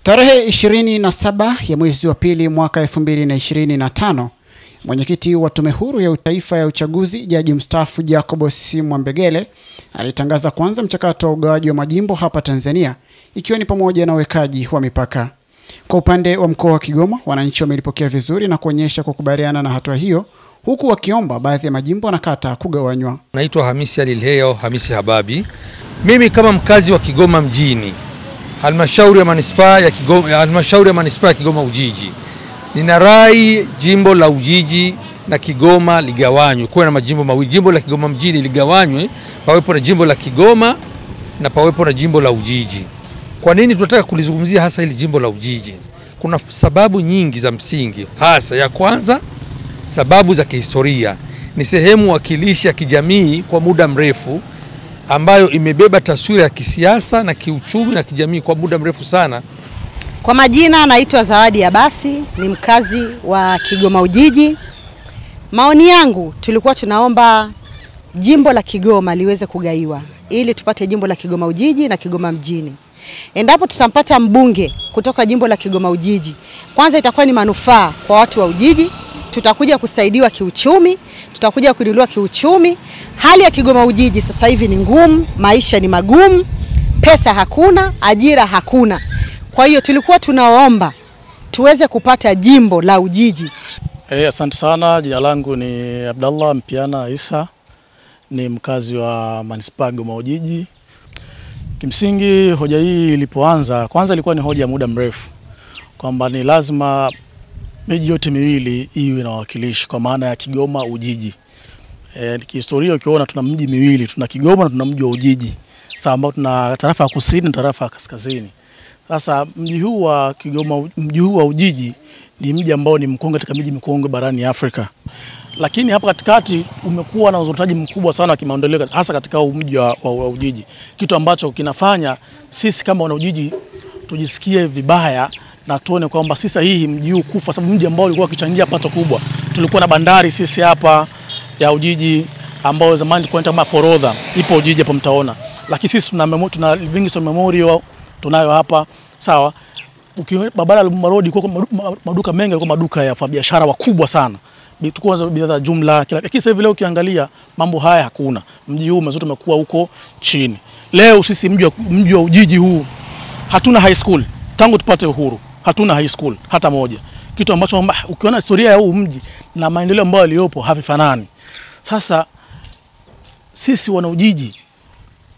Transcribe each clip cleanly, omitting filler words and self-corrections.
Tarehe 27 ya mwezi wa pili mwaka 2025, mwenyekiti wa Tume Huru ya Taifa ya Uchaguzi Jaji mstaafu Jacob C. Mwambegele alitangaza kuanza mchakato wa ugawaji wa majimbo hapa Tanzania, ikiwa ni pamoja na uwekaji wa mipaka. Kwa upande wa mkoa wa Kigoma, wananchi wamelipokea vizuri na kuonyesha kukubaliana na hatua hiyo, huku wakiomba baadhi ya majimbo na kata kugawanywa. Naitwa Hamisi Alilheo Hamisi Hababi. Mimi kama mkazi wa Kigoma mjini, halmashauri ya manispaa ya Kigoma Ujiji, nina rai jimbo la Ujiji na Kigoma ligawanywe, kuwe na majimbo mawili. Jimbo la Kigoma mjini ligawanywe, pawepo na jimbo la Kigoma na pawepo na jimbo la Ujiji. Kwa nini tunataka kulizungumzia hasa hili jimbo la Ujiji? Kuna sababu nyingi za msingi. Hasa ya kwanza, sababu za kihistoria. Ni sehemu wakilishi ya kijamii kwa muda mrefu, ambayo imebeba taswira ya kisiasa na kiuchumi na kijamii kwa muda mrefu sana. Kwa majina naitwa Zawadi Abasi, ni mkazi wa Kigoma Ujiji. Maoni yangu, tulikuwa tunaomba jimbo la Kigoma liweze kugaiwa ili tupate jimbo la Kigoma Ujiji na Kigoma mjini. Endapo tutampata mbunge kutoka jimbo la Kigoma Ujiji, kwanza itakuwa ni manufaa kwa watu wa Ujiji, tutakuja kusaidiwa kiuchumi, tutakuja kuinuliwa kiuchumi. Hali ya Kigoma Ujiji sasa hivi ni ngumu, maisha ni magumu, pesa hakuna, ajira hakuna. Kwa hiyo tulikuwa tunaomba tuweze kupata jimbo la Ujiji. Asante sana. Jina langu ni Abdallah Mpiana Isa, ni mkazi wa manispaa Kigoma Ujiji. Kimsingi hoja hii ilipoanza, kwanza ilikuwa ni hoja ya muda mrefu kwamba ni lazima miji yote miwili iwe na wawakilishi, kwa maana ya Kigoma Ujiji. Kihistoria ukiona tuna miji miwili, tuna Kigoma na tuna mji wa Ujiji. Sasa ambao tuna tarafa ya kusini na tarafa ya kaskazini. Sasa mji huu wa Kigoma, mji huu wa Ujiji ni mji ambao ni mkongwe katika miji mikongwe barani Afrika. Lakini hapa katikati umekuwa na uzalishaji mkubwa sana wa kimaendeleo, hasa katika mji wa Ujiji. Kitu ambacho kinafanya sisi kama wana Ujiji tujisikie vibaya na tuone kwamba si sahihi mji huu kufa, sababu mji ambao ulikuwa ukichangia pato kubwa. Tulikuwa na bandari sisi hapa ya Ujiji ambao zamani tulikuwa kama forodha, ipo Ujiji hapo mtaona. Lakini sisi tuna Livingstone Memorial tunayo hapa, sawa. Barabara ya Lumumba Road kwa maduka mengi, kwa maduka ya biashara wakubwa sana. Tukuanza bidhaa jumla kila. Lakini sasa hivi leo ukiangalia mambo haya hakuna. Mji huu mzote umekuwa huko chini. Leo sisi mji wa Ujiji huu hatuna high school tangu tupate uhuru. Hatuna high school hata moja. Kitu ambacho ukiona historia ya huu mji na maendeleo ambayo yaliyopo havifanani. Sasa sisi wana Ujiji,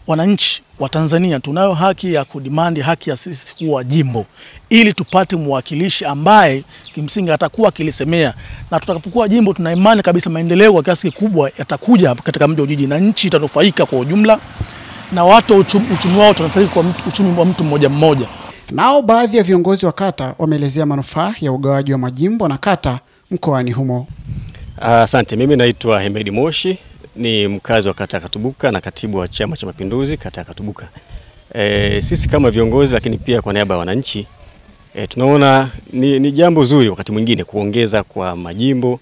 wananchi wa Tanzania, tunayo haki ya kudimandi haki ya sisi kuwa jimbo, ili tupate mwakilishi ambaye kimsingi atakuwa akilisemea, na tutakapokuwa jimbo tuna imani kabisa maendeleo kwa kiasi kikubwa yatakuja katika mji wa Ujiji na nchi itanufaika kwa ujumla, na watu uchumi wao utanufaika kwa uchumi wa mtu mmoja mmoja. Nao baadhi ya viongozi wa kata wameelezea manufaa ya ugawaji wa majimbo na kata mkoani humo. Asante. Mimi naitwa Hemedi Moshi, ni mkazi wa kata Katubuka na katibu wa Chama cha Mapinduzi kata Katubuka. Sisi kama viongozi, lakini pia kwa niaba ya wananchi, tunaona ni jambo zuri wakati mwingine kuongeza kwa majimbo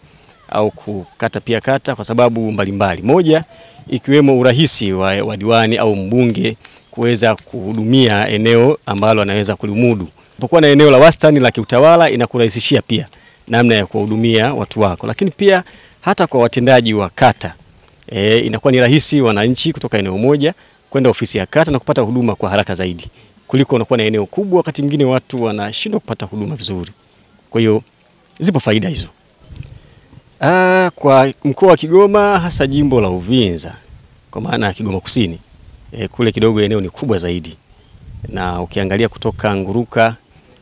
au kukata pia kata, kwa sababu mbalimbali. Moja ikiwemo urahisi wa diwani au mbunge kuweza kuhudumia eneo ambalo anaweza kulimudu. Unapokuwa na eneo la wastani la kiutawala, inakurahisishia pia namna ya kuhudumia watu wako. Lakini pia hata kwa watendaji wa kata, inakuwa ni rahisi wananchi kutoka eneo moja kwenda ofisi ya kata na kupata huduma kwa haraka zaidi, kuliko unakuwa na eneo kubwa wakati mwingine watu wanashindwa kupata huduma vizuri. Kwa hiyo zipo faida hizo. Kwa mkoa wa Kigoma, hasa jimbo la Uvinza, kwa maana ya Kigoma Kusini, kule kidogo eneo ni kubwa zaidi. Na ukiangalia kutoka Nguruka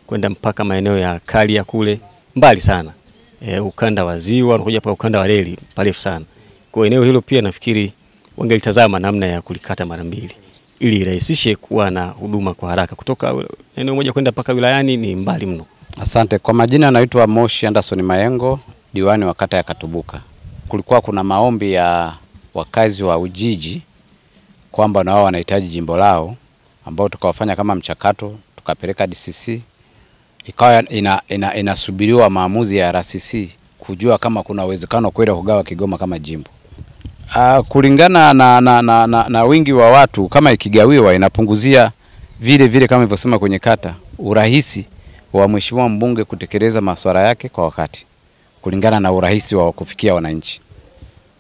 kwenda mpaka maeneo ya Kalia kule mbali sana. Ukanda wa Ziwa unakuja hapa ukanda wa reli parefu sana. Kwa eneo hilo pia nafikiri wangelitazama namna ya kulikata mara mbili ili irahisishe kuwa na huduma kwa haraka. Kutoka eneo moja kwenda mpaka wilayani ni mbali mno. Asante. Kwa majina naitwa Moshi Anderson Mayengo, diwani wa kata ya Katubuka. Kulikuwa kuna maombi ya wakazi wa Ujiji kwamba na wao wanahitaji jimbo lao, ambao tukawafanya kama mchakato, tukapeleka DCC. Ikawa inasubiriwa maamuzi ya RCC kujua kama kuna uwezekano kwenda kugawa Kigoma kama jimbo. Kulingana na wingi wa watu, kama ikigawiwa inapunguzia vile kama nilivyosema kwenye kata, urahisi wa mheshimiwa mbunge kutekeleza masuala yake kwa wakati kulingana na urahisi wa kufikia wananchi.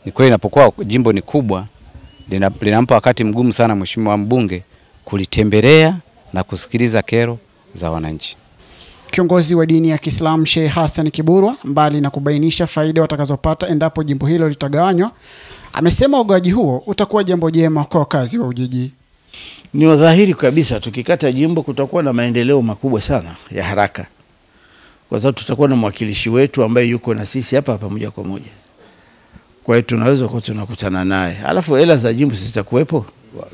Ni kweli inapokuwa jimbo ni kubwa linampa wakati mgumu sana mheshimiwa mbunge kulitembelea na kusikiliza kero za wananchi. Kiongozi wa dini ya Kiislamu Sheikh Hassan Kiburwa, mbali na kubainisha faida watakazopata endapo jimbo hilo litagawanywa, amesema ugawaji huo utakuwa jambo jema kwa wakazi wa Ujiji. Ni dhahiri kabisa tukikata jimbo kutakuwa na maendeleo makubwa sana ya haraka. Kwa sababu tutakuwa na mwakilishi wetu ambaye yuko na sisi hapa moja kwa moja. Kwa hiyo tunaweza kwa tunakutana naye. Alafu hela za jimbo zitakuwepo.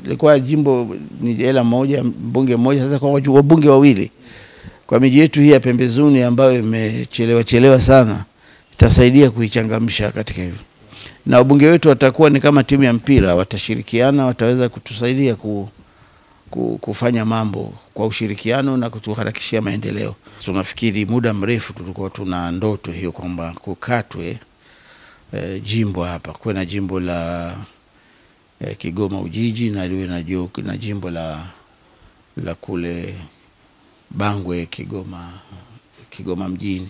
Ilikuwa jimbo ni hela moja, mbunge mmoja, sasa kwa wabunge wawili. Kwa miji yetu hii ya pembezoni ambayo imechelewa sana, itasaidia kuichangamsha katika hivyo. Na wabunge wetu watakuwa ni kama timu ya mpira, watashirikiana, wataweza kutusaidia kufanya mambo kwa ushirikiano na kutuharakishia maendeleo. Tunafikiri muda mrefu tulikuwa tuna ndoto hiyo kwamba kukatwe jimbo hapa, kuwe na jimbo la Kigoma Ujiji na liwe na jimbo la kule Bangwe Kigoma mjini,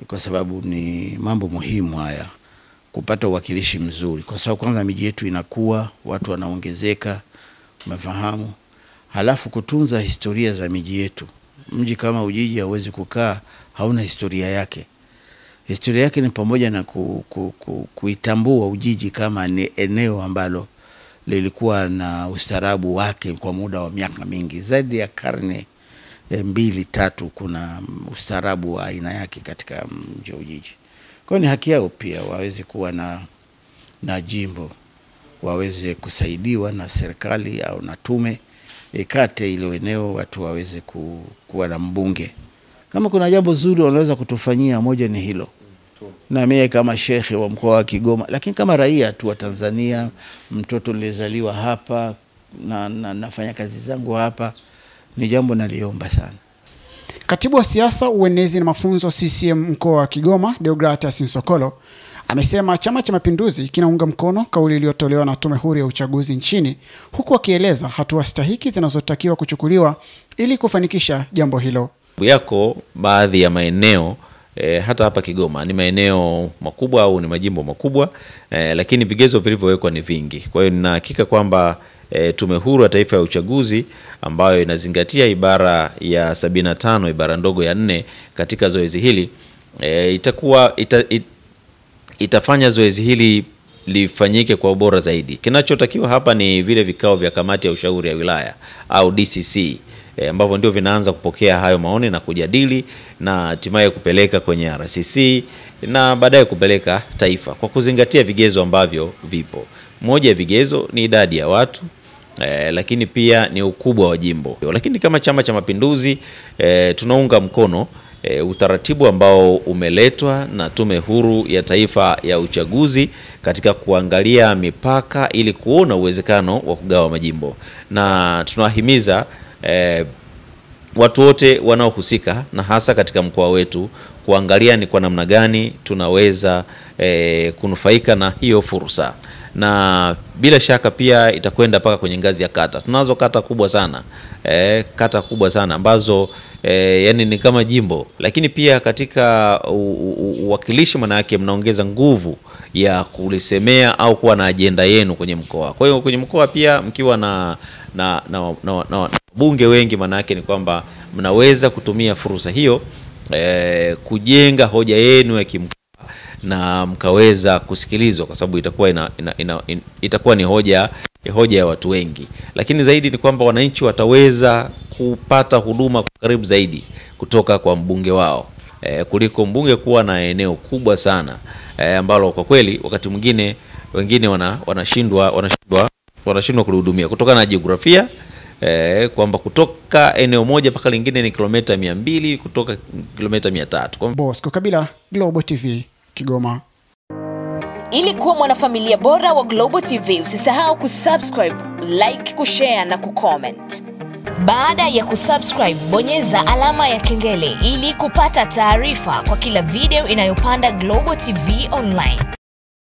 kwa sababu ni mambo muhimu haya kupata uwakilishi mzuri, kwa sababu kwanza miji yetu inakuwa, watu wanaongezeka, umefahamu, halafu kutunza historia za miji yetu. Mji kama Ujiji hauwezi kukaa hauna historia yake. Historia yake ni pamoja na kuitambua Ujiji kama ni eneo ambalo lilikuwa na ustaarabu wake kwa muda wa miaka mingi, zaidi ya karne 2-3 kuna ustaarabu wa aina yake katika mji wa Ujiji. Kwa ni haki yao pia waweze kuwa na jimbo, waweze kusaidiwa na serikali au na tume ikate ile eneo, watu waweze kuwa na mbunge. Kama kuna jambo zuri wanaweza kutufanyia, moja ni hilo. Na mimi kama shekhe wa mkoa wa Kigoma, lakini kama raia tu wa Tanzania, mtoto nilizaliwa hapa na nafanya kazi zangu hapa, ni jambo naliomba sana. Katibu wa siasa, uenezi na mafunzo CCM mkoa wa Kigoma, Deogratias Nsokolo, amesema Chama cha Mapinduzi kinaunga mkono kauli iliyotolewa na Tume Huru ya Uchaguzi nchini, huku akieleza hatua stahiki zinazotakiwa kuchukuliwa ili kufanikisha jambo hilo. Yako baadhi ya maeneo hata hapa Kigoma ni maeneo makubwa au ni majimbo makubwa, lakini vigezo vilivyowekwa ni vingi. Kwa hiyo nina hakika kwamba Tume Huru ya Taifa ya Uchaguzi ambayo inazingatia ibara ya 75 ibara ndogo ya 4 katika zoezi hili itafanya zoezi hili lifanyike kwa ubora zaidi. Kinachotakiwa hapa ni vile vikao vya kamati ya ushauri ya wilaya au DCC ambavyo ndio vinaanza kupokea hayo maoni na kujadili na hatimaye kupeleka kwenye RCC na baadaye kupeleka taifa kwa kuzingatia vigezo ambavyo vipo. Moja ya vigezo ni idadi ya watu, lakini pia ni ukubwa wa jimbo. Lakini kama Chama cha Mapinduzi tunaunga mkono utaratibu ambao umeletwa na Tume Huru ya Taifa ya Uchaguzi katika kuangalia mipaka ili kuona uwezekano wa kugawa majimbo, na tunawahimiza watu wote wanaohusika na hasa katika mkoa wetu kuangalia ni kwa namna gani tunaweza kunufaika na hiyo fursa. Na bila shaka pia itakwenda paka kwenye ngazi ya kata. Tunazo kata kubwa sana, kata kubwa sana ambazo yani ni kama jimbo, lakini pia katika uwakilishi maana yake mnaongeza nguvu ya kulisemea au kuwa na ajenda yenu kwenye mkoa. Kwa hiyo kwenye mkoa pia mkiwa na bunge wengi, maana yake ni kwamba mnaweza kutumia fursa hiyo kujenga hoja yenu ya kimkoa na mkaweza kusikilizwa, kwa sababu itakuwa ni hoja ya watu wengi. Lakini zaidi ni kwamba wananchi wataweza kupata huduma kwa karibu zaidi kutoka kwa mbunge wao, kuliko mbunge kuwa na eneo kubwa sana ambalo kwa kweli wakati mwingine wengine wanashindwa kuhudumia kutokana na jiografia, kwamba kutoka eneo moja mpaka lingine ni kilomita 200 kutoka kilomita 300. Bosco Kabila, Global TV, Kigoma. Ili kuwa mwanafamilia bora wa Global TV, usisahau kusubscribe, like, kushare na kucomment. Baada ya kusubscribe, bonyeza alama ya kengele ili kupata taarifa kwa kila video inayopanda Global TV Online.